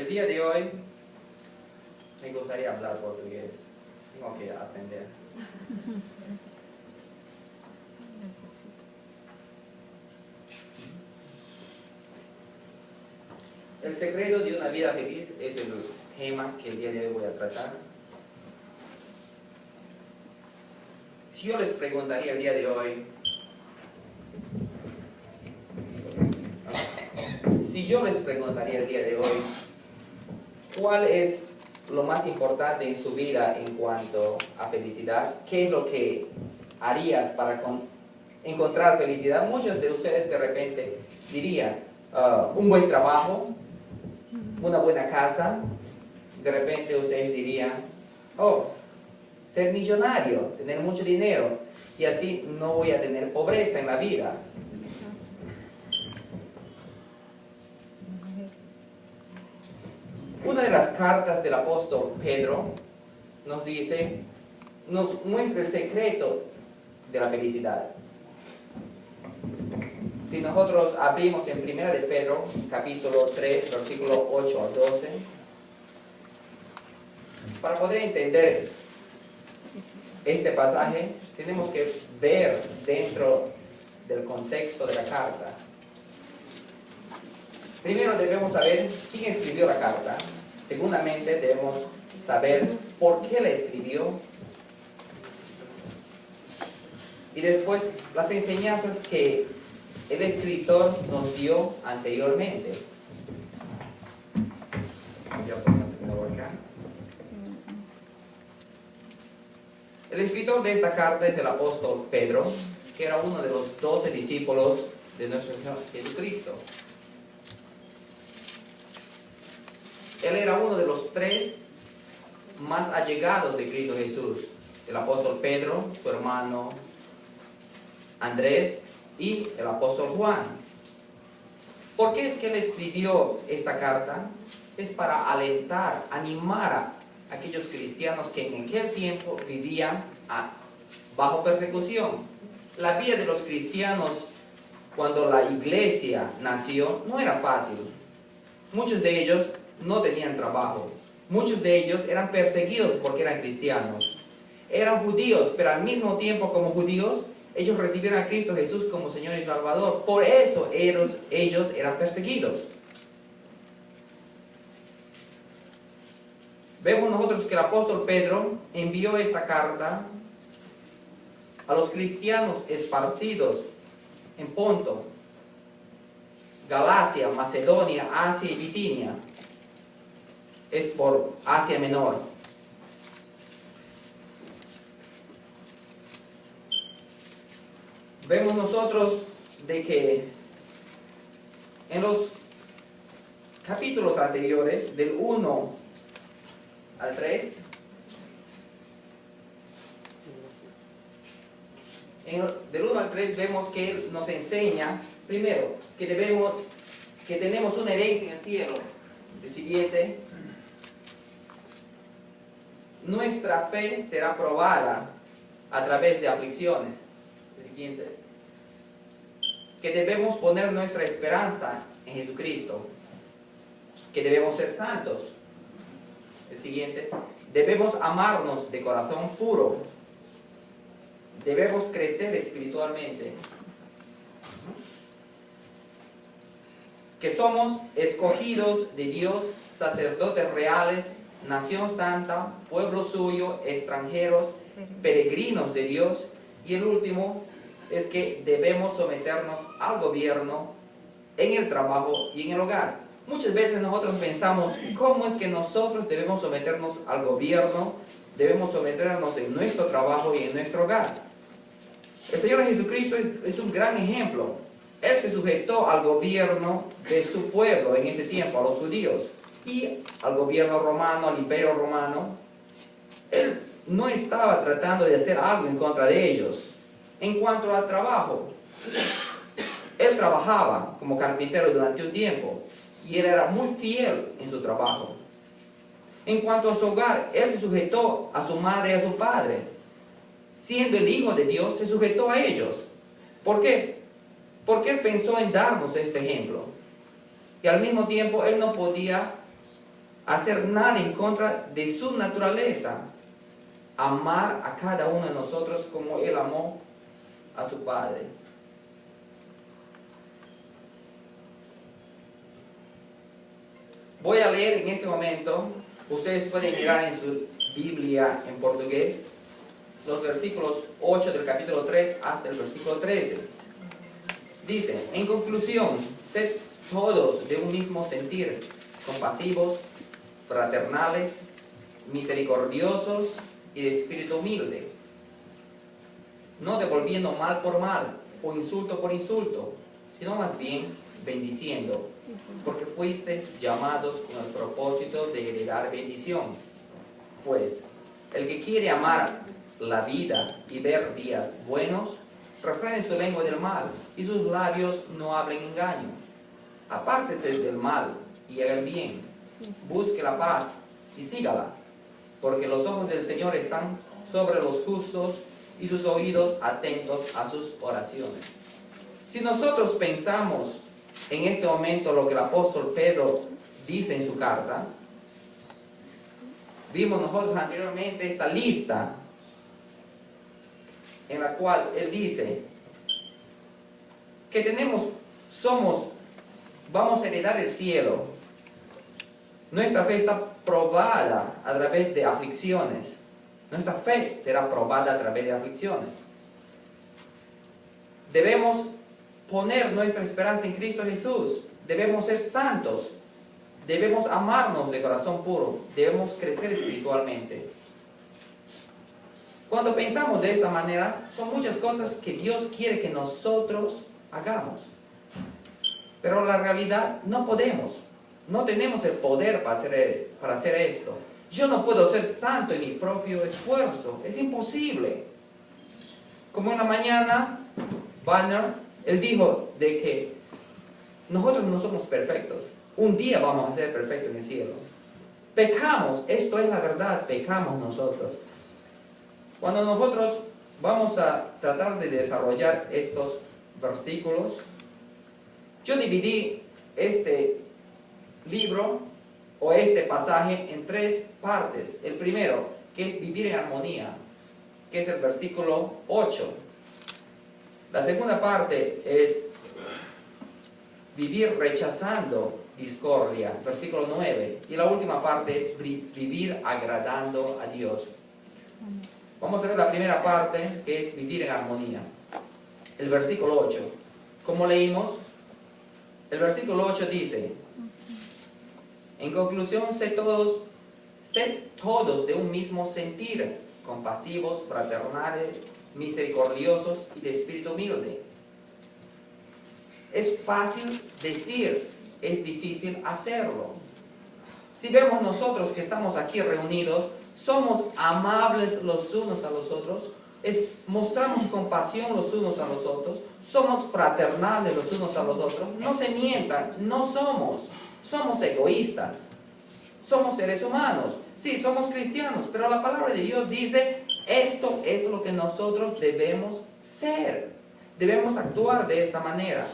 El día de hoy me gustaría hablar portugués. Tengo que aprender. El secreto de una vida feliz es el tema que el día de hoy voy a tratar. Si yo les preguntaría el día de hoy, ¿cuál es lo más importante en su vida en cuanto a felicidad? ¿Qué es lo que harías para encontrar felicidad? Muchos de ustedes de repente dirían, un buen trabajo, una buena casa. De repente ustedes dirían, ser millonario, tener mucho dinero, y así no voy a tener pobreza en la vida. Una de las cartas del apóstol Pedro nos muestra el secreto de la felicidad. Si nosotros abrimos en 1 de Pedro, capítulo 3, versículo 8 al 12, para poder entender este pasaje, tenemos que ver dentro del contexto de la carta. Primero debemos saber quién escribió la carta. Segundamente debemos saber por qué la escribió. Y después las enseñanzas que el escritor nos dio anteriormente. El escritor de esta carta es el apóstol Pedro, que era uno de los 12 discípulos de nuestro Señor Jesucristo. Él era uno de los 3 más allegados de Cristo Jesús. El apóstol Pedro, su hermano Andrés y el apóstol Juan. ¿Por qué es que él escribió esta carta? Es para alentar, animar a aquellos cristianos que en aquel tiempo vivían bajo persecución. La vida de los cristianos cuando la iglesia nació no era fácil. Muchos de ellos no tenían trabajo. Muchos de ellos eran perseguidos porque eran cristianos. Eran judíos, pero al mismo tiempo como judíos, ellos recibieron a Cristo Jesús como Señor y Salvador. Por eso ellos eran perseguidos. Vemos nosotros que el apóstol Pedro envió esta carta a los cristianos esparcidos en Ponto, Galacia, Macedonia, Asia y Bitinia. Es por Asia Menor. Vemos nosotros de que en los capítulos anteriores, del 1 al 3, del 1 al 3 vemos que él nos enseña, primero, que tenemos una herencia en el cielo. El siguiente, nuestra fe será probada a través de aflicciones. El siguiente, que debemos poner nuestra esperanza en Jesucristo, que debemos ser santos. El siguiente, debemos amarnos de corazón puro, debemos crecer espiritualmente, que somos escogidos de Dios, sacerdotes reales, nación santa, pueblo suyo, extranjeros, peregrinos de Dios. Y el último es que debemos someternos al gobierno en el trabajo y en el hogar. Muchas veces nosotros pensamos, ¿cómo es que nosotros debemos someternos al gobierno? Debemos someternos en nuestro trabajo y en nuestro hogar. El Señor Jesucristo es un gran ejemplo. Él se sujetó al gobierno de su pueblo en ese tiempo, a los judíos, y al gobierno romano, al imperio romano. Él no estaba tratando de hacer algo en contra de ellos. En cuanto al trabajo, él trabajaba como carpintero durante un tiempo y él era muy fiel en su trabajo. En cuanto a su hogar, él se sujetó a su madre y a su padre. Siendo el Hijo de Dios, se sujetó a ellos. ¿Por qué? Porque él pensó en darnos este ejemplo. Y al mismo tiempo, él no podía hacer nada en contra de su naturaleza, amar a cada uno de nosotros como Él amó a su Padre. Voy a leer en este momento, ustedes pueden mirar en su Biblia en portugués, los versículos 8 del capítulo 3 hasta el versículo 13. Dice, en conclusión, sed todos de un mismo sentir, compasivos, fraternales, misericordiosos y de espíritu humilde, no devolviendo mal por mal o insulto por insulto, sino más bien bendiciendo, porque fuisteis llamados con el propósito de heredar bendición. Pues el que quiere amar la vida y ver días buenos, refrene su lengua del mal y sus labios no hablen engaño. Apártese del mal y haga el bien, busque la paz y sígala, porque los ojos del Señor están sobre los justos y sus oídos atentos a sus oraciones. Si nosotros pensamos en este momento lo que el apóstol Pedro dice en su carta, vimos nosotros anteriormente esta lista en la cual él dice que vamos a heredar el cielo. Nuestra fe está probada a través de aflicciones. Nuestra fe será probada a través de aflicciones. Debemos poner nuestra esperanza en Cristo Jesús. Debemos ser santos. Debemos amarnos de corazón puro. Debemos crecer espiritualmente. Cuando pensamos de esta manera, son muchas cosas que Dios quiere que nosotros hagamos. Pero la realidad no podemos. No tenemos el poder para hacer esto. Yo no puedo ser santo en mi propio esfuerzo. Es imposible. Como en la mañana, Banner, él dijo de que nosotros no somos perfectos. Un día vamos a ser perfectos en el cielo. Pecamos, esto es la verdad, pecamos nosotros. Cuando nosotros vamos a tratar de desarrollar estos versículos, yo dividí este libro o este pasaje en 3 partes. El primero, que es vivir en armonía, que es el versículo 8. La segunda parte es vivir rechazando discordia, versículo 9. Y la última parte es vivir agradando a Dios. Vamos a ver la primera parte, que es vivir en armonía. El versículo 8. Como leímos, el versículo 8 dice, en conclusión, sed todos de un mismo sentir, compasivos, fraternales, misericordiosos y de espíritu humilde. Es fácil decir, es difícil hacerlo. Si vemos nosotros que estamos aquí reunidos, somos amables los unos a los otros, mostramos compasión los unos a los otros, somos fraternales los unos a los otros, no se mientan, no somos egoístas, somos seres humanos, sí, somos cristianos, pero la palabra de Dios dice, esto es lo que nosotros debemos ser, debemos actuar de esta manera.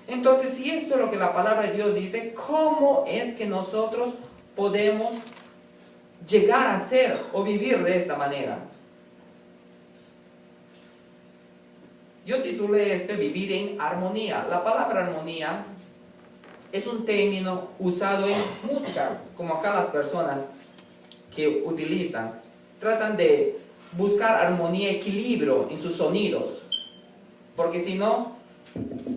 Entonces, si esto es lo que la palabra de Dios dice, ¿cómo es que nosotros podemos llegar a ser o vivir de esta manera? Yo titulé vivir en armonía. La palabra armonía es un término usado en música, como acá las personas que utilizan, tratan de buscar armonía, equilibrio en sus sonidos, porque si no,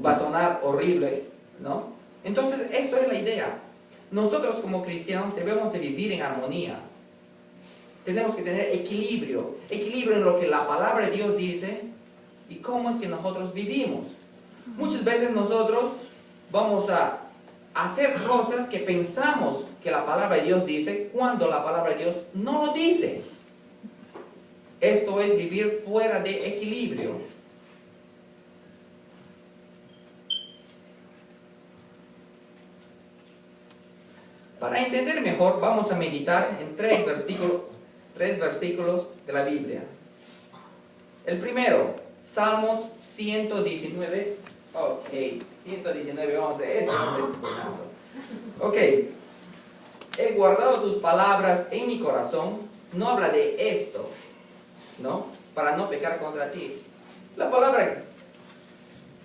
va a sonar horrible, ¿no? Entonces, esto es la idea. Nosotros como cristianos debemos de vivir en armonía. Tenemos que tener equilibrio en lo que la palabra de Dios dice y cómo es que nosotros vivimos. Muchas veces nosotros vamos a hacer cosas que pensamos que la palabra de Dios dice cuando la palabra de Dios no lo dice. Esto es vivir fuera de equilibrio. Para entender mejor, vamos a meditar en 3 versículos de la Biblia. El primero, Salmos 119. Ok, 119, vamos a ver, este es un buenazo. Ok, he guardado tus palabras en mi corazón, no habla de esto, ¿no? Para no pecar contra ti. La palabra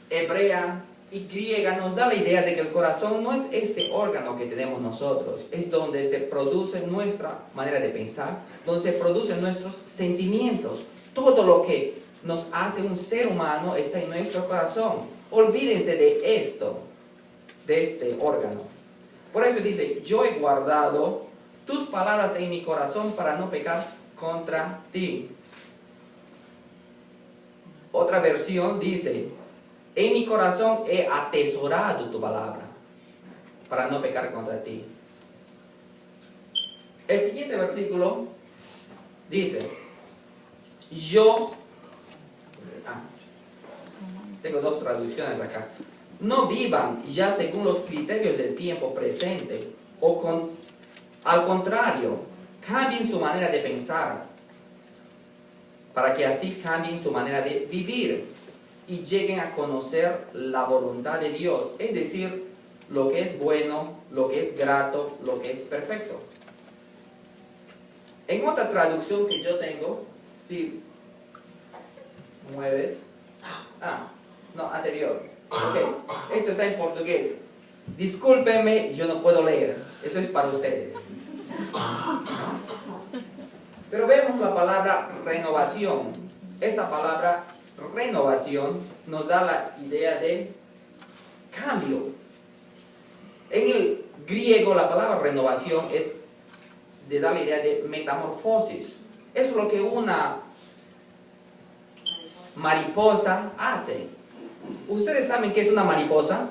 hebrea y griega nos da la idea de que el corazón no es este órgano que tenemos nosotros, es donde se produce nuestra manera de pensar, donde se producen nuestros sentimientos. Todo lo que nos hace un ser humano está en nuestro corazón. Olvídense de esto, de este órgano. Por eso dice, yo he guardado tus palabras en mi corazón para no pecar contra ti. Otra versión dice, en mi corazón he atesorado tu palabra para no pecar contra ti. El siguiente versículo dice, tengo dos traducciones acá. No vivan ya según los criterios del tiempo presente, al contrario, cambien su manera de pensar, para que así cambien su manera de vivir y lleguen a conocer la voluntad de Dios, es decir, lo que es bueno, lo que es grato, lo que es perfecto. En otra traducción que yo tengo, si mueves, no, anterior, ok, esto está en portugués. Discúlpenme, yo no puedo leer, eso es para ustedes. Pero vemos la palabra renovación. Esta palabra renovación nos da la idea de cambio. En el griego la palabra renovación es de dar la idea de metamorfosis. Eso es lo que una mariposa hace. ¿Ustedes saben qué es una mariposa?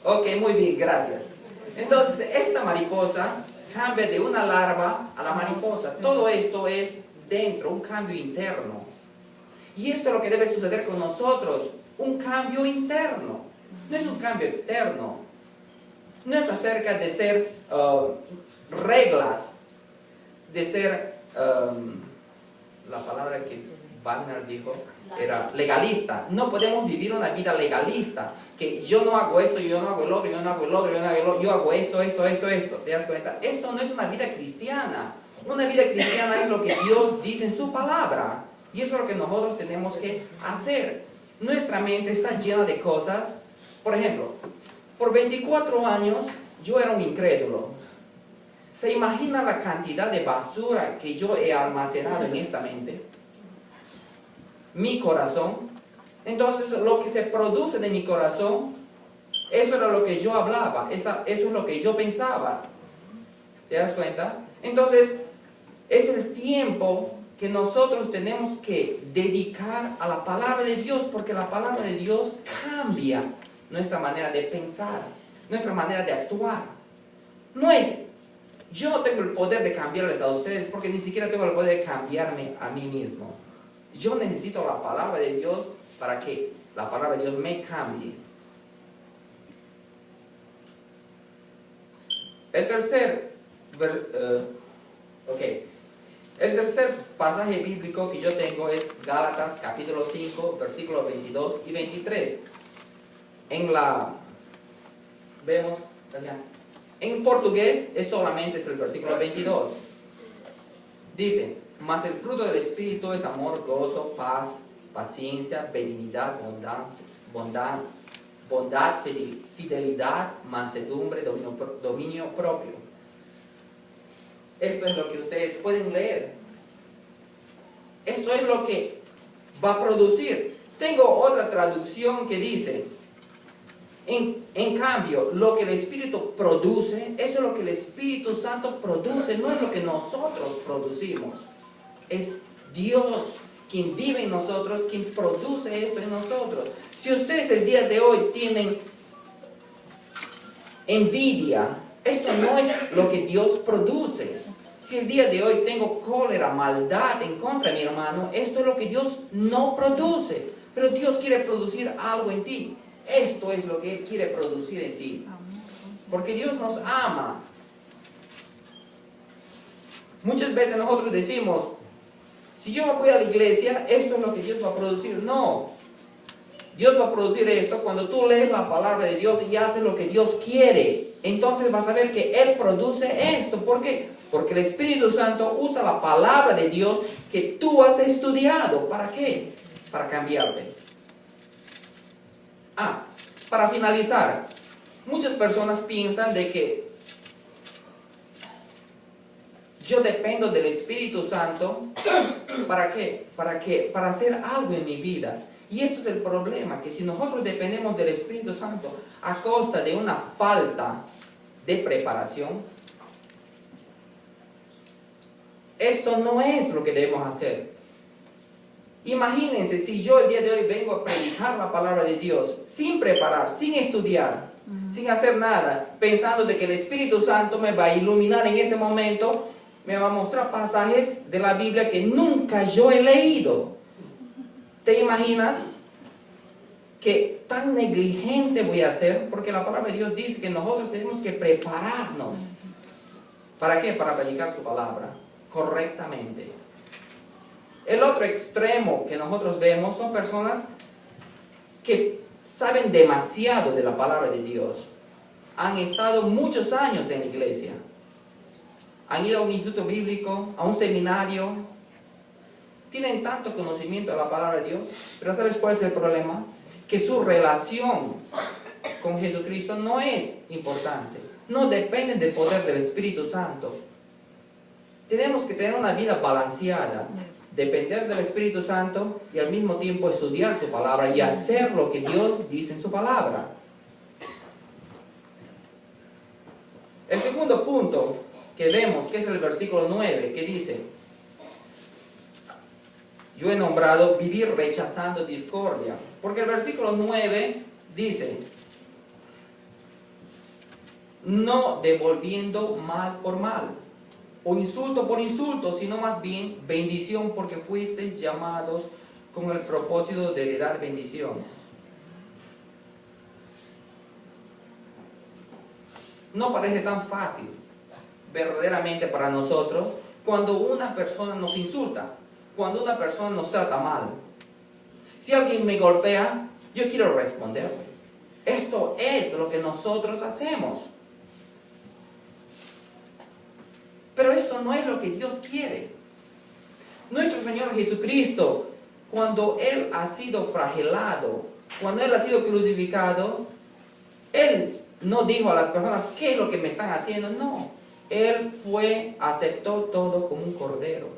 Ok, muy bien, gracias. Entonces, esta mariposa cambia de una larva a la mariposa. Todo esto es dentro, un cambio interno. Y esto es lo que debe suceder con nosotros, un cambio interno. No es un cambio externo. No es acerca de ser reglas, de ser, la palabra que Wagner dijo, era legalista. No podemos vivir una vida legalista, que yo no hago esto, yo no hago el otro, yo no hago el otro, yo no hago el otro, yo hago esto. ¿Te das cuenta? Esto no es una vida cristiana. Una vida cristiana es lo que Dios dice en su palabra. Y eso es lo que nosotros tenemos que hacer. Nuestra mente está llena de cosas. Por ejemplo, por 24 años yo era un incrédulo. ¿Se imagina la cantidad de basura que yo he almacenado en esta mente? Mi corazón. Entonces lo que se produce de mi corazón, eso era lo que yo hablaba, eso es lo que yo pensaba. ¿Te das cuenta? Entonces es el tiempo que nosotros tenemos que dedicar a la palabra de Dios, porque la palabra de Dios cambia nuestra manera de pensar, nuestra manera de actuar. Yo no tengo el poder de cambiarles a ustedes, porque ni siquiera tengo el poder de cambiarme a mí mismo. Yo necesito la palabra de Dios para que la palabra de Dios me cambie. El tercer pasaje bíblico que yo tengo es Gálatas capítulo 5, versículos 22 y 23. Vemos, en portugués solamente es el versículo 22. Dice, mas el fruto del Espíritu es amor, gozo, paz, paciencia, benignidad, bondad, fidelidad, mansedumbre, dominio propio. Esto es lo que ustedes pueden leer. Esto es lo que va a producir. Tengo otra traducción que dice, en cambio, lo que el Espíritu produce, eso es lo que el Espíritu Santo produce, no es lo que nosotros producimos. Es Dios quien vive en nosotros, quien produce esto en nosotros. Si ustedes el día de hoy tienen envidia, esto no es lo que Dios produce. Si el día de hoy tengo cólera, maldad en contra de mi hermano, esto es lo que Dios no produce. Pero Dios quiere producir algo en ti. Esto es lo que Él quiere producir en ti. Porque Dios nos ama. Muchas veces nosotros decimos, si yo me voy a la iglesia, esto es lo que Dios va a producir. No. Dios va a producir esto cuando tú lees la palabra de Dios y haces lo que Dios quiere. Entonces vas a ver que Él produce esto. ¿Por qué? Porque el Espíritu Santo usa la palabra de Dios que tú has estudiado. ¿Para qué? Para cambiarte. Para finalizar, muchas personas piensan de que yo dependo del Espíritu Santo. ¿Para qué? Para hacer algo en mi vida. Y esto es el problema, que si nosotros dependemos del Espíritu Santo a costa de una falta de preparación, esto no es lo que debemos hacer. Imagínense si yo el día de hoy vengo a predicar la palabra de Dios sin preparar, sin estudiar, sin hacer nada, pensando de que el Espíritu Santo me va a iluminar en ese momento, me va a mostrar pasajes de la Biblia que nunca yo he leído. ¿Te imaginas que tan negligente voy a ser? Porque la palabra de Dios dice que nosotros tenemos que prepararnos. ¿Para qué? Para predicar su palabra correctamente. El otro extremo que nosotros vemos son personas que saben demasiado de la palabra de Dios. Han estado muchos años en la iglesia. Han ido a un instituto bíblico, a un seminario. Tienen tanto conocimiento de la palabra de Dios, pero ¿sabes cuál es el problema? Que su relación con Jesucristo no es importante. No depende del poder del Espíritu Santo. Tenemos que tener una vida balanceada. Depender del Espíritu Santo y al mismo tiempo estudiar su palabra y hacer lo que Dios dice en su palabra. El segundo punto que vemos, que es el versículo 9, que dice: yo he nombrado vivir rechazando discordia. Porque el versículo 9 dice: no devolviendo mal por mal, o insulto por insulto, sino más bien bendición, porque fuisteis llamados con el propósito de heredar bendición. No parece tan fácil, verdaderamente, para nosotros, cuando una persona nos insulta, cuando una persona nos trata mal. Si alguien me golpea, yo quiero responderle. Esto es lo que nosotros hacemos. Pero esto no es lo que Dios quiere. Nuestro Señor Jesucristo, cuando Él ha sido flagelado, cuando Él ha sido crucificado, Él no dijo a las personas: ¿qué es lo que me están haciendo? No. Él aceptó todo como un cordero,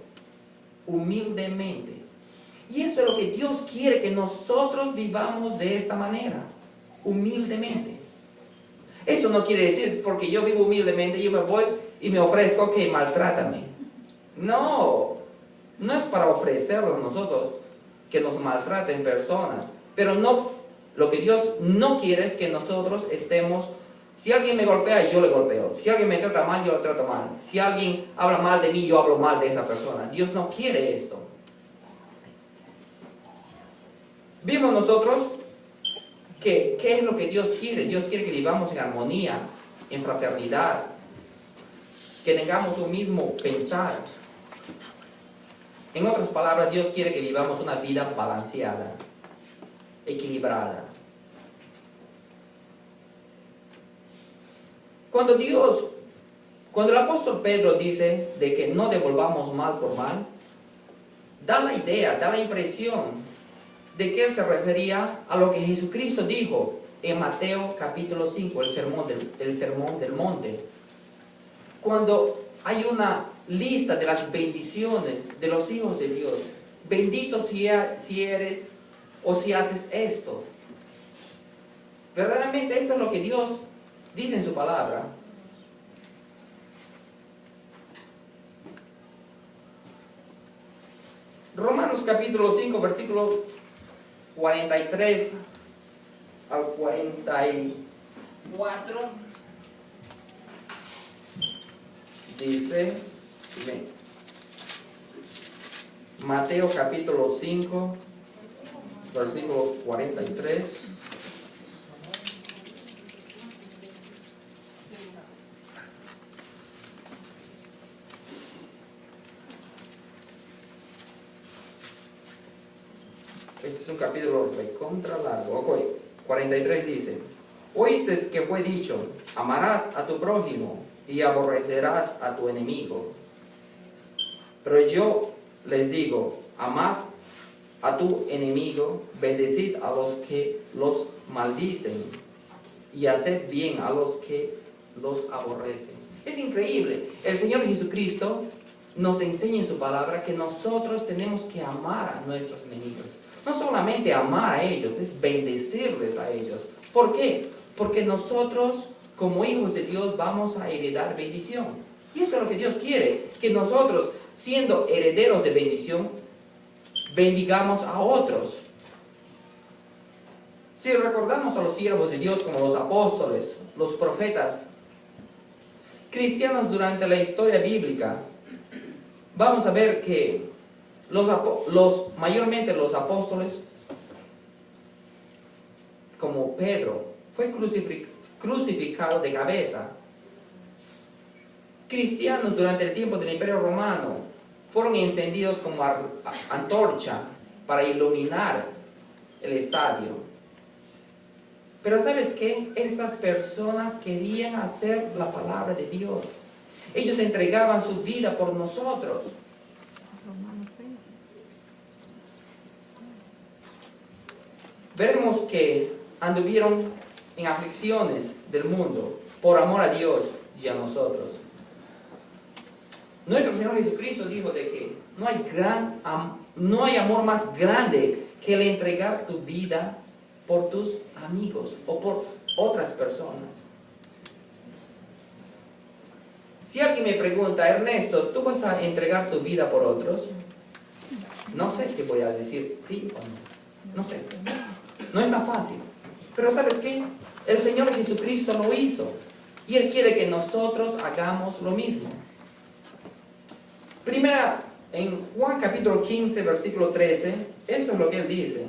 humildemente. Y eso es lo que Dios quiere, que nosotros vivamos de esta manera, humildemente. Eso no quiere decir, porque yo vivo humildemente, yo me voy y me ofrezco, que maltrátame. No, no es para ofrecernos nosotros que nos maltraten personas. Pero no, lo que Dios no quiere es que nosotros estemos: si alguien me golpea, yo le golpeo. Si alguien me trata mal, yo lo trato mal. Si alguien habla mal de mí, yo hablo mal de esa persona. Dios no quiere esto. Vimos nosotros que ¿qué es lo que Dios quiere? Dios quiere que vivamos en armonía, en fraternidad, que tengamos un mismo pensar. En otras palabras, Dios quiere que vivamos una vida balanceada, equilibrada. Cuando el apóstol Pedro dice de que no devolvamos mal por mal, da la idea, da la impresión de que él se refería a lo que Jesucristo dijo en Mateo capítulo 5, el sermón del monte. Cuando hay una lista de las bendiciones de los hijos de Dios. Bendito si eres o si haces esto. Verdaderamente eso es lo que Dios dice en su palabra. Romanos capítulo 5, versículo 43 al 44 dice, Mateo capítulo 5, versículos 43. Este es un capítulo contra largo. Ok, 43 dice: Oíste que fue dicho, amarás a tu prójimo y aborrecerás a tu enemigo. Pero yo les digo, amad a tu enemigo, bendecid a los que los maldicen y haced bien a los que los aborrecen. Es increíble. El Señor Jesucristo nos enseña en su palabra que nosotros tenemos que amar a nuestros enemigos. No solamente amar a ellos, es bendecirles a ellos. ¿Por qué? Porque nosotros, como hijos de Dios, vamos a heredar bendición. Y eso es lo que Dios quiere, que nosotros, siendo herederos de bendición, bendigamos a otros. Si recordamos a los siervos de Dios como los apóstoles, los profetas, cristianos durante la historia bíblica, vamos a ver que mayormente los apóstoles, como Pedro, fue crucificado de cabeza. Cristianos durante el tiempo del Imperio Romano fueron encendidos como antorcha para iluminar el estadio. Pero ¿sabes qué? Estas personas querían hacer la palabra de Dios. Ellos entregaban su vida por nosotros. Veremos que anduvieron en aflicciones del mundo por amor a Dios y a nosotros. Nuestro Señor Jesucristo dijo de que no hay amor más grande que el entregar tu vida por tus amigos o por otras personas. Si alguien me pregunta, Ernesto, ¿tú vas a entregar tu vida por otros? No sé si voy a decir sí o no. No sé. No es tan fácil. Pero ¿sabes qué? El Señor Jesucristo lo hizo. Y Él quiere que nosotros hagamos lo mismo. Primera, en Juan capítulo 15, versículo 13, eso es lo que Él dice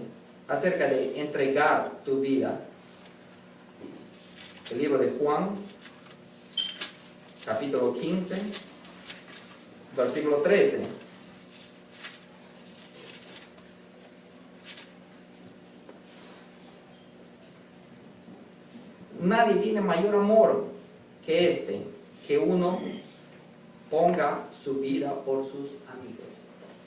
acerca de entregar tu vida. El libro de Juan, capítulo 15, versículo 13. Nadie tiene mayor amor que este, que uno ponga su vida por sus amigos.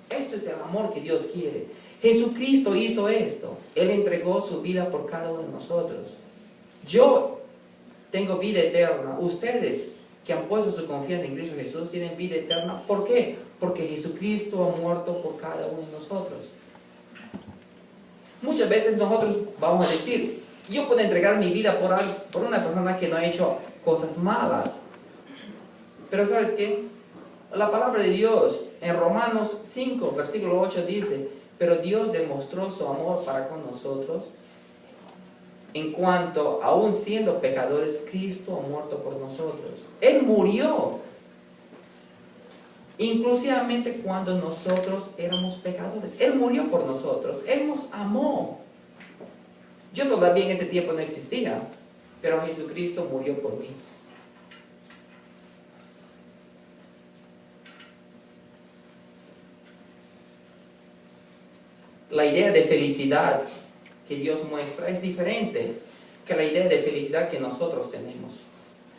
Esto es el amor que Dios quiere. Jesucristo hizo esto. Él entregó su vida por cada uno de nosotros. Yo tengo vida eterna. Ustedes que han puesto su confianza en Cristo Jesús tienen vida eterna. ¿Por qué? Porque Jesucristo ha muerto por cada uno de nosotros. Muchas veces nosotros vamos a decir, yo puedo entregar mi vida por una persona que no ha hecho cosas malas. Pero ¿sabes qué? La palabra de Dios en Romanos 5, versículo 8 dice, pero Dios demostró su amor para con nosotros en cuanto, aún siendo pecadores, Cristo ha muerto por nosotros. Él murió, inclusivamente cuando nosotros éramos pecadores. Él murió por nosotros. Él nos amó. Yo todavía en ese tiempo no existía, pero Jesucristo murió por mí. La idea de felicidad que Dios muestra es diferente que la idea de felicidad que nosotros tenemos.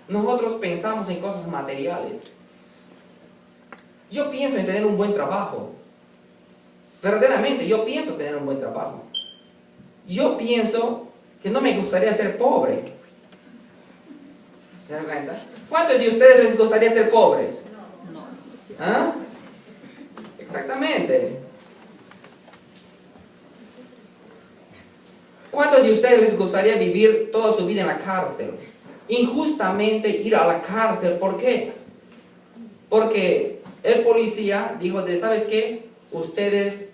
Nosotros pensamos en cosas materiales. Yo pienso en tener un buen trabajo. Verdaderamente, yo pienso tener un buen trabajo. Yo pienso que no me gustaría ser pobre. ¿Se dan cuenta? ¿Cuántos de ustedes les gustaría ser pobres? No. ¿Ah? Exactamente. ¿Cuántos de ustedes les gustaría vivir toda su vida en la cárcel? Injustamente ir a la cárcel. ¿Por qué? Porque el policía dijo, ¿sabes qué? Ustedes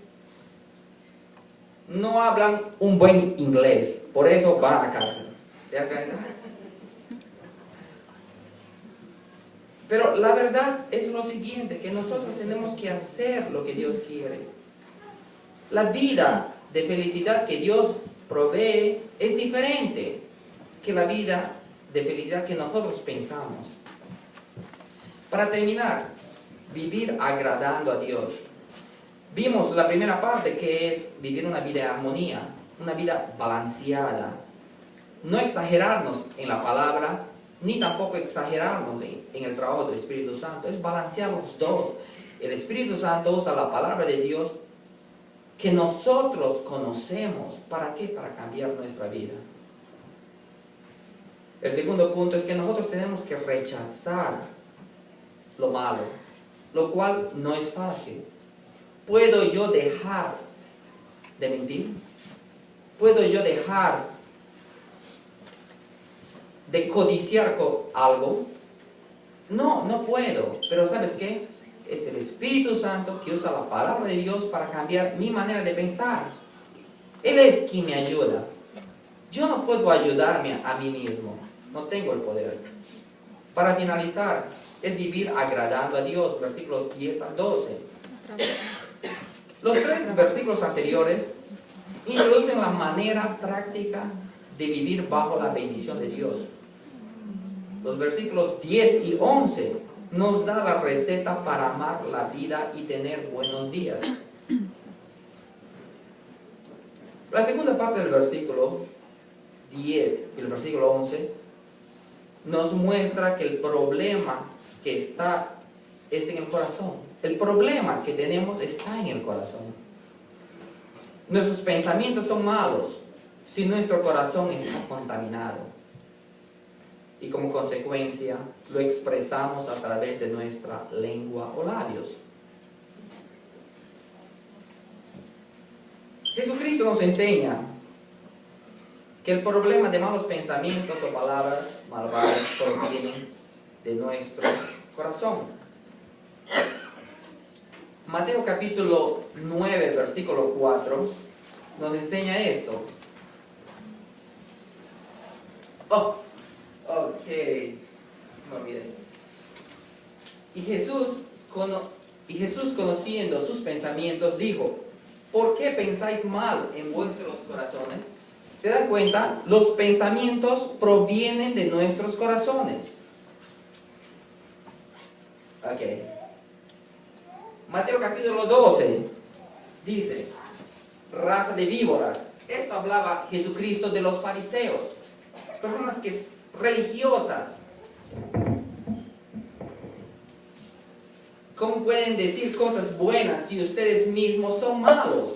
no hablan un buen inglés, por eso van a la cárcel. ¿Te das cuenta? Pero la verdad es lo siguiente, que nosotros tenemos que hacer lo que Dios quiere. La vida de felicidad que Dios provee es diferente que la vida de felicidad que nosotros pensamos. Para terminar, vivir agradando a Dios. Vimos la primera parte, que es vivir una vida de armonía, una vida balanceada. No exagerarnos en la palabra, ni tampoco exagerarnos en el trabajo del Espíritu Santo. Es balancear los dos. El Espíritu Santo usa la palabra de Dios que nosotros conocemos. ¿Para qué? Para cambiar nuestra vida. El segundo punto es que nosotros tenemos que rechazar lo malo, lo cual no es fácil. ¿Puedo yo dejar de mentir? ¿Puedo yo dejar de codiciar con algo? No, no puedo. Pero ¿sabes qué? Es el Espíritu Santo que usa la palabra de Dios para cambiar mi manera de pensar. Él es quien me ayuda. Yo no puedo ayudarme a mí mismo. No tengo el poder. Para finalizar, es vivir agradando a Dios. Versículos 10 al 12. Los 3 versículos anteriores introducen la manera práctica de vivir bajo la bendición de Dios. Los versículos 10 y 11 nos da la receta para amar la vida y tener buenos días. La segunda parte del versículo 10 y el versículo 11 nos muestra que el problema que está es en el corazón. El problema que tenemos está en el corazón. Nuestros pensamientos son malos si nuestro corazón está contaminado. Y como consecuencia lo expresamos a través de nuestra lengua o labios. Jesucristo nos enseña que el problema de malos pensamientos o palabras malvadas provienen de nuestro corazón. Mateo capítulo 9, versículo 4, nos enseña esto. Ok, me olvidé. Y Jesús, conociendo sus pensamientos, dijo: ¿por qué pensáis mal en vuestros corazones? ¿Te das cuenta? Los pensamientos provienen de nuestros corazones. Ok. Mateo capítulo 12 dice: raza de víboras. Esto hablaba Jesucristo de los fariseos, personas religiosas. ¿Cómo pueden decir cosas buenas si ustedes mismos son malos?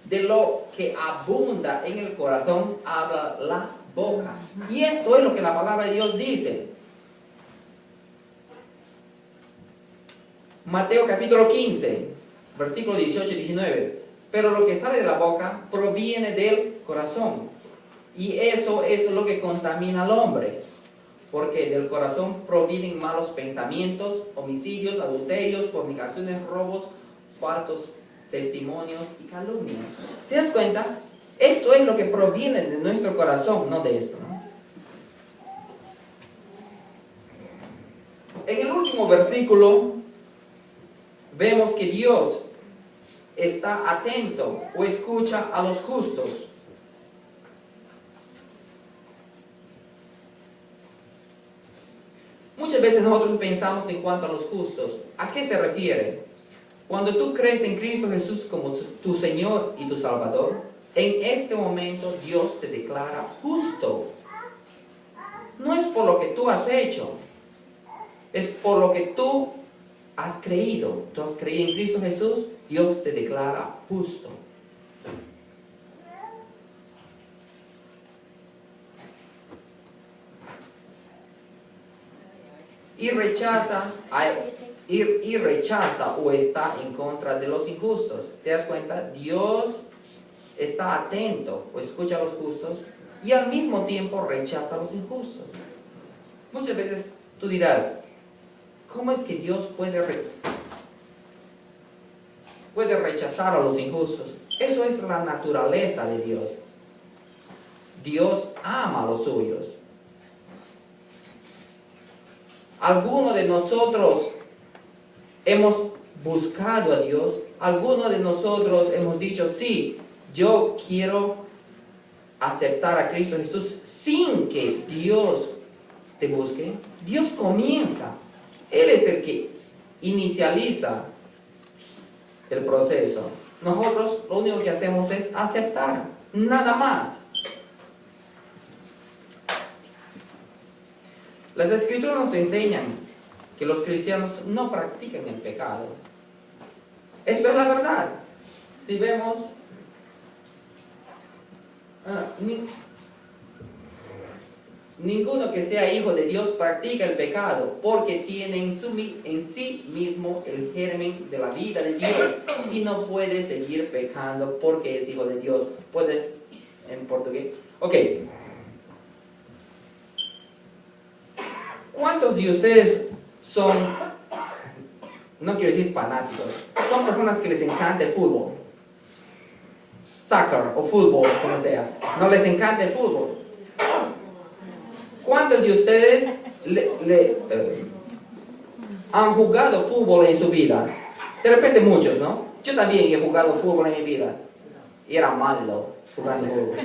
De lo que abunda en el corazón habla la boca. Y esto es lo que la palabra de Dios dice. Mateo capítulo 15, versículos 18 y 19. Pero lo que sale de la boca proviene del corazón. Y eso es lo que contamina al hombre. Porque del corazón provienen malos pensamientos, homicidios, adulterios, fornicaciones, robos, falsos testimonios y calumnias. ¿Te das cuenta? Esto es lo que proviene de nuestro corazón, no de esto, ¿no? En el último versículo vemos que Dios está atento o escucha a los justos. Muchas veces nosotros pensamos en cuanto a los justos. ¿A qué se refiere? Cuando tú crees en Cristo Jesús como tu Señor y tu Salvador, en este momento Dios te declara justo. No es por lo que tú has hecho, es por lo que tú has creído. Tú has creído en Cristo Jesús, Dios te declara justo. Y rechaza o está en contra de los injustos. ¿Te das cuenta? Dios está atento o escucha a los justos y al mismo tiempo rechaza a los injustos. Muchas veces tú dirás: ¿cómo es que Dios puede rechazar a los injustos? Eso es la naturaleza de Dios. Dios ama a los suyos. Algunos de nosotros hemos buscado a Dios. Algunos de nosotros hemos dicho: sí, yo quiero aceptar a Cristo Jesús sin que Dios te busque. Dios comienza. Él es el que inicializa el proceso. Nosotros lo único que hacemos es aceptar, nada más. Las Escrituras nos enseñan que los cristianos no practican el pecado. Esto es la verdad. Si vemos, ninguno que sea hijo de Dios practica el pecado, porque tiene en sí mismo el germen de la vida de Dios y no puede seguir pecando porque es hijo de Dios. ¿Puedes en portugués? Ok. ¿Cuántos de ustedes son, no quiero decir fanáticos, son personas que les encanta el fútbol? Soccer o fútbol, como sea. ¿No les encanta el fútbol? ¿Cuántos de ustedes han jugado fútbol en su vida? De repente muchos, ¿no? Yo también he jugado fútbol en mi vida. Y era malo jugando fútbol.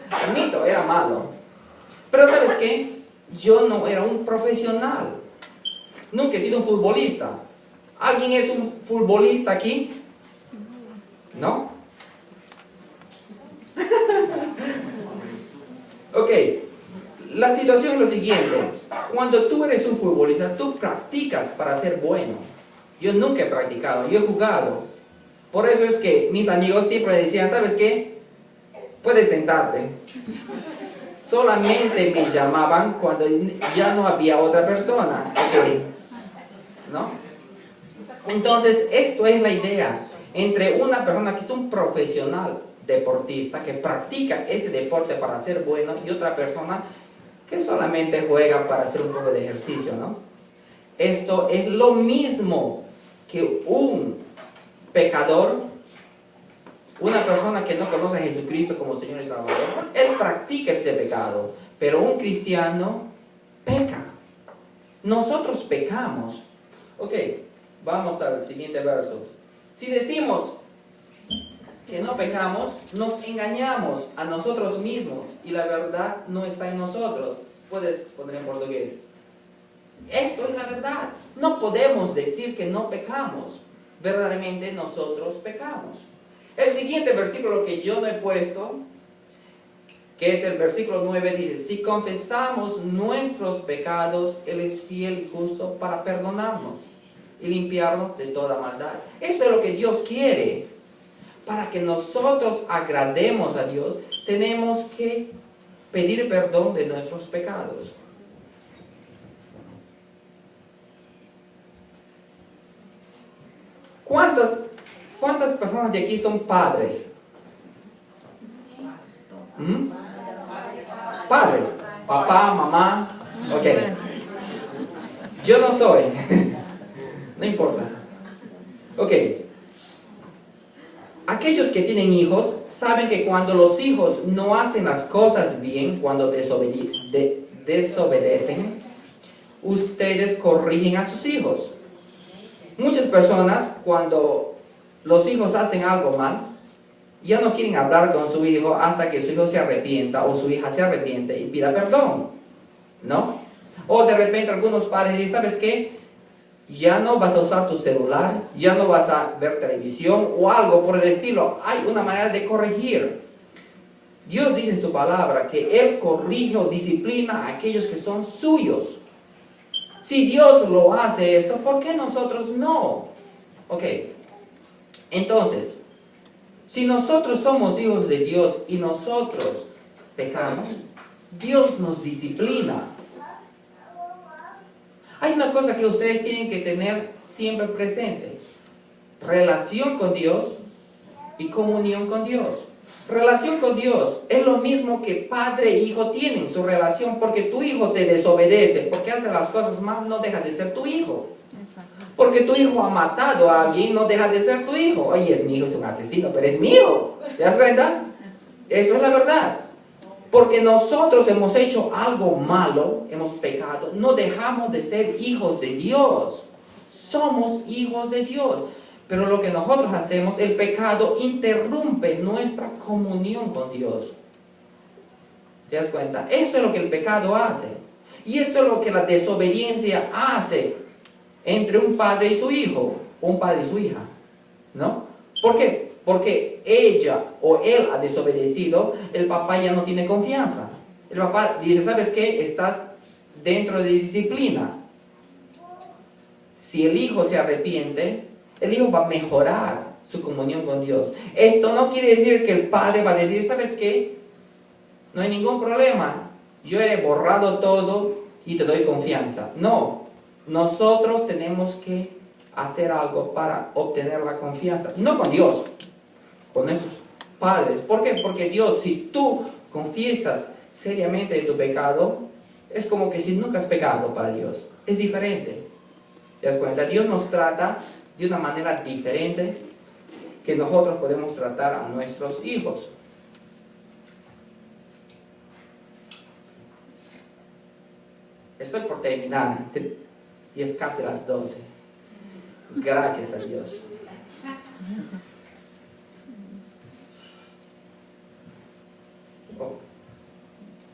Admito, era malo. Pero ¿sabes qué? Yo no era un profesional. Nunca he sido un futbolista. ¿Alguien es un futbolista aquí? ¿No? Ok. La situación es lo siguiente. Cuando tú eres un futbolista, tú practicas para ser bueno. Yo nunca he practicado, yo he jugado. Por eso es que mis amigos siempre me decían, ¿sabes qué? Puedes sentarte. Solamente me llamaban cuando ya no había otra persona. Okay. ¿No? Entonces, esto es la idea. Entre una persona que es un profesional deportista, que practica ese deporte para ser bueno, y otra persona que solamente juega para hacer un poco de ejercicio, ¿no? Esto es lo mismo que un pecador, una persona que no conoce a Jesucristo como Señor y Salvador. Él practica ese pecado, pero un cristiano peca. Nosotros pecamos. Ok, vamos al siguiente verso. Si decimos que no pecamos, nos engañamos a nosotros mismos y la verdad no está en nosotros. Puedes poner en portugués. Esto es la verdad. No podemos decir que no pecamos. Verdaderamente nosotros pecamos. El siguiente versículo que yo no he puesto, que es el versículo 9, dice: si confesamos nuestros pecados, Él es fiel y justo para perdonarnos y limpiarnos de toda maldad. Esto es lo que Dios quiere. Para que nosotros agrademos a Dios, tenemos que pedir perdón de nuestros pecados. ¿Cuántas personas de aquí son padres? Padres. Papá, mamá. Ok. Yo no soy. No importa. Ok. Aquellos que tienen hijos saben que cuando los hijos no hacen las cosas bien, cuando desobedecen, ustedes corrigen a sus hijos. Muchas personas, cuando los hijos hacen algo mal, ya no quieren hablar con su hijo hasta que su hijo se arrepienta o su hija se arrepiente y pida perdón, ¿no? O de repente algunos padres dicen, ¿sabes qué? Ya no vas a usar tu celular, ya no vas a ver televisión o algo por el estilo. Hay una manera de corregir. Dios dice en su palabra que Él corrige o disciplina a aquellos que son suyos. Si Dios lo hace esto, ¿por qué nosotros no? Ok, entonces, si nosotros somos hijos de Dios y nosotros pecamos, Dios nos disciplina. Hay una cosa que ustedes tienen que tener siempre presente: relación con Dios y comunión con Dios. Relación con Dios es lo mismo que padre e hijo tienen su relación, porque tu hijo te desobedece, porque hace las cosas mal, no deja de ser tu hijo. Porque tu hijo ha matado a alguien, no deja de ser tu hijo. Oye, es mi hijo, es un asesino, pero es mi hijo. ¿Te das cuenta? Eso es la verdad. Porque nosotros hemos hecho algo malo, hemos pecado, no dejamos de ser hijos de Dios. Somos hijos de Dios. Pero lo que nosotros hacemos, el pecado interrumpe nuestra comunión con Dios. ¿Te das cuenta? Esto es lo que el pecado hace. Y esto es lo que la desobediencia hace entre un padre y su hijo, o un padre y su hija. ¿no? ¿Por qué? Porque ella o él ha desobedecido, el papá ya no tiene confianza. El papá dice, ¿sabes qué? Estás dentro de disciplina. Si el hijo se arrepiente, el hijo va a mejorar su comunión con Dios. Esto no quiere decir que el padre va a decir, ¿sabes qué? No hay ningún problema. Yo he borrado todo y te doy confianza. No, nosotros tenemos que hacer algo para obtener la confianza. No con Dios, con nuestros padres. ¿Por qué? Porque Dios, si tú confiesas seriamente de tu pecado, es como que si nunca has pecado para Dios. Es diferente. ¿Te das cuenta? Dios nos trata de una manera diferente que nosotros podemos tratar a nuestros hijos. Estoy por terminar y es casi las 12. Gracias a Dios. Oh,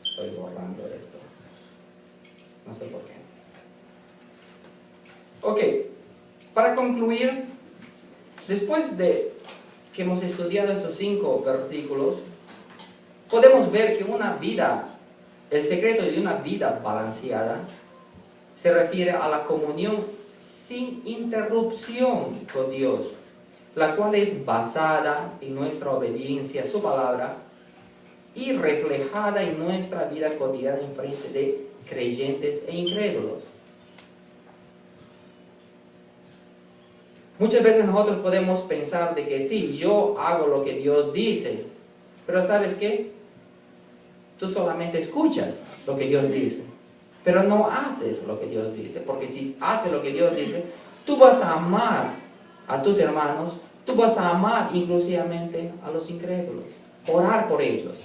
estoy borrando esto. No sé por qué. Ok, para concluir, después de que hemos estudiado estos 5 versículos, podemos ver que una vida, el secreto de una vida balanceada, se refiere a la comunión sin interrupción con Dios, la cual es basada en nuestra obediencia a su palabra y reflejada en nuestra vida cotidiana en frente de creyentes e incrédulos. Muchas veces nosotros podemos pensar de que sí, yo hago lo que Dios dice, pero ¿sabes qué? Tú solamente escuchas lo que Dios dice, pero no haces lo que Dios dice, porque si haces lo que Dios dice, tú vas a amar a tus hermanos, tú vas a amar inclusivamente a los incrédulos, orar por ellos.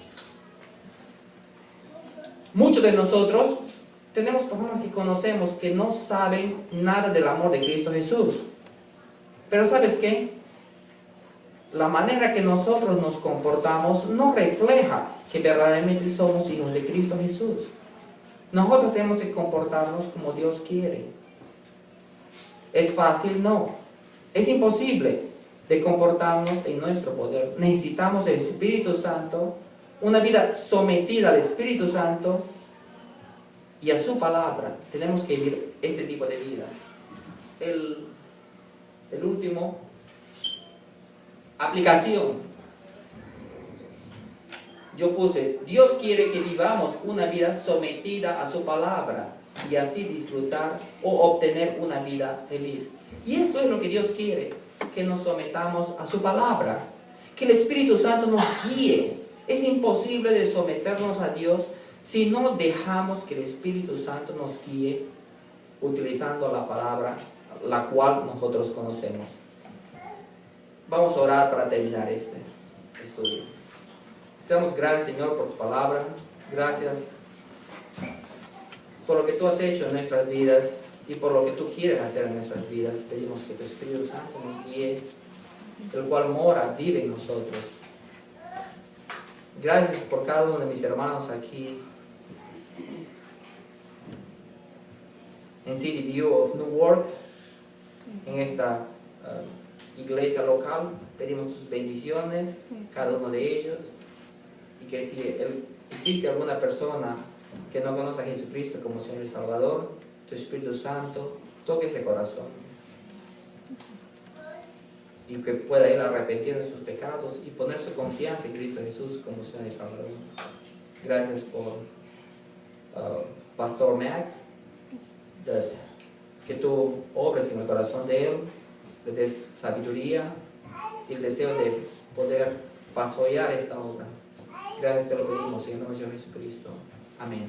Muchos de nosotros tenemos personas que conocemos que no saben nada del amor de Cristo Jesús. Pero ¿sabes qué? La manera que nosotros nos comportamos no refleja que verdaderamente somos hijos de Cristo Jesús. Nosotros tenemos que comportarnos como Dios quiere. ¿Es fácil? No. Es imposible de comportarnos en nuestro poder. Necesitamos el Espíritu Santo, una vida sometida al Espíritu Santo y a su palabra. Tenemos que vivir ese tipo de vida. El último, aplicación. Yo puse, Dios quiere que vivamos una vida sometida a su palabra y así disfrutar o obtener una vida feliz. Y eso es lo que Dios quiere, que nos sometamos a su palabra, que el Espíritu Santo nos guíe. Es imposible de someternos a Dios si no dejamos que el Espíritu Santo nos guíe utilizando la palabra la cual nosotros conocemos. Vamos a orar para terminar este estudio. Te damos gracias, Señor, por tu palabra. Gracias por lo que tú has hecho en nuestras vidas y por lo que tú quieres hacer en nuestras vidas. Pedimos que tu Espíritu Santo nos guíe, el cual mora, vive en nosotros. Gracias por cada uno de mis hermanos aquí en City View of Newark, en esta iglesia local. Pedimos tus bendiciones, cada uno de ellos, y que si existe alguna persona que no conoce a Jesucristo como Señor y Salvador, tu Espíritu Santo toque ese corazón y que pueda él arrepentir de sus pecados y poner su confianza en Cristo Jesús como Señor y Salvador. Gracias por Pastor Max, que tú obres en el corazón de él, le des sabiduría y el deseo de poder pastorear esta obra. Gracias te lo pedimos en el nombre de Jesucristo. Amén.